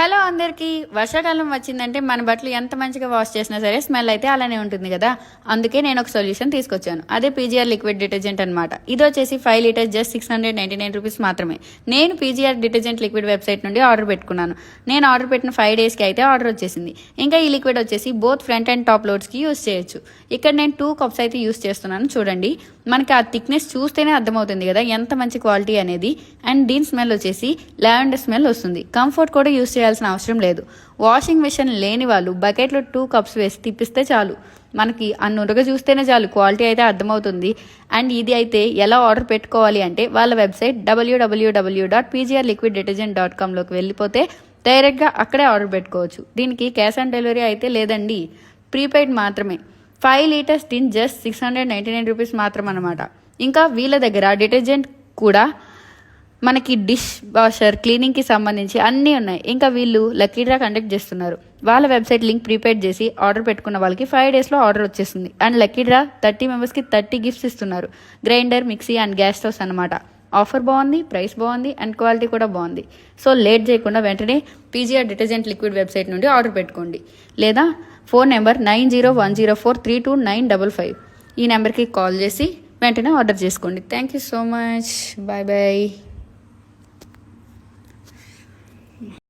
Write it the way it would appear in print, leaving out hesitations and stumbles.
Hello అందరికీ. వర్షాకాలం వచ్చిందంటే మన బట్టలు ఎంత మంచిగా వాష్ చేసినా సరే స్మెల్ అయితే అలానే ఉంటుంది కదా. అందుకే నేను ఒక సొల్యూషన్ తీసుకొచ్చాను. అదే పీజీఆర్ లిక్విడ్ డిటర్జెంట్ అనమాట. ఇది వచ్చేసి 5 లీటర్స్ జస్ట్ 699 రూపీస్ మాత్రమే. నేను పీజీఆర్ డిటర్జెంట్ లిక్విడ్ వెబ్సైట్ నుండి ఆర్డర్ పెట్టుకున్నాను. నేను ఆర్డర్ పెట్టిన 5 డేస్కి అయితే ఆర్డర్ వచ్చేసింది. ఇంకా ఈ లిక్విడ్ వచ్చేసి బోత్ ఫ్రంట్ అండ్ టాప్ లోడ్స్కి యూస్ చేయొచ్చు. ఇక్కడ నేను 2 కప్స్ అయితే యూస్ చేస్తున్నాను. చూడండి, మనకి ఆ థిక్నెస్ చూస్తేనే అర్థమవుతుంది కదా ఎంత మంచి క్వాలిటీ అనేది. అండ్ దీని స్మెల్ వచ్చేసి లావెండర్ స్మెల్ వస్తుంది. కంఫర్ట్ కూడా యూస్ చేయాల్సిన అవసరం లేదు. వాషింగ్ మిషన్ లేని వాళ్ళు బకెట్లో 2 కప్స్ వేసి తిప్పిస్తే చాలు. మనకి ఆ నురగ చూస్తేనే చాలు, క్వాలిటీ అయితే అర్థమవుతుంది. అండ్ ఇది అయితే ఎలా ఆర్డర్ పెట్టుకోవాలి అంటే వాళ్ళ వెబ్సైట్ www.pgrliquiddetergent.com వెళ్ళిపోతే డైరెక్ట్గా అక్కడే ఆర్డర్ పెట్టుకోవచ్చు. దీనికి క్యాష్ ఆన్ డెలివరీ అయితే లేదండి, ప్రీపెయిడ్ మాత్రమే. 5 లీటర్స్ టిన్ జస్ట్ 699 రూపీస్ మాత్రం అనమాట. ఇంకా వీళ్ళ దగ్గర డిటర్జెంట్ కూడా మనకి డిష్ వాషర్ క్లీనింగ్కి సంబంధించి అన్నీ ఉన్నాయి. ఇంకా వీళ్ళు లక్కీ డ్రా కండక్ట్ చేస్తున్నారు. వాళ్ళ వెబ్సైట్ లింక్ ప్రీపెయిడ్ చేసి ఆర్డర్ పెట్టుకున్న వాళ్ళకి 5 డేస్లో ఆర్డర్ వచ్చేస్తుంది. అండ్ లక్కీ డ్రా 30 మెంబర్స్కి 30 గిఫ్ట్స్ ఇస్తున్నారు. Grinder, mixie and gas stoves అనమాట. ఆఫర్ బాగుంది, ప్రైస్ బాగుంది అండ్ క్వాలిటీ కూడా బాగుంది. సో లేట్ చేయకుండా వెంటనే పీజీఆర్ డిటర్జెంట్ లిక్విడ్ వెబ్సైట్ నుండి ఆర్డర్ పెట్టుకోండి. లేదా ఫోన్ నెంబర్ 9010432955 ఈ నెంబర్కి కాల్ చేసి వెంటనే ఆర్డర్ చేసుకోండి. Thank you so much. Bye bye.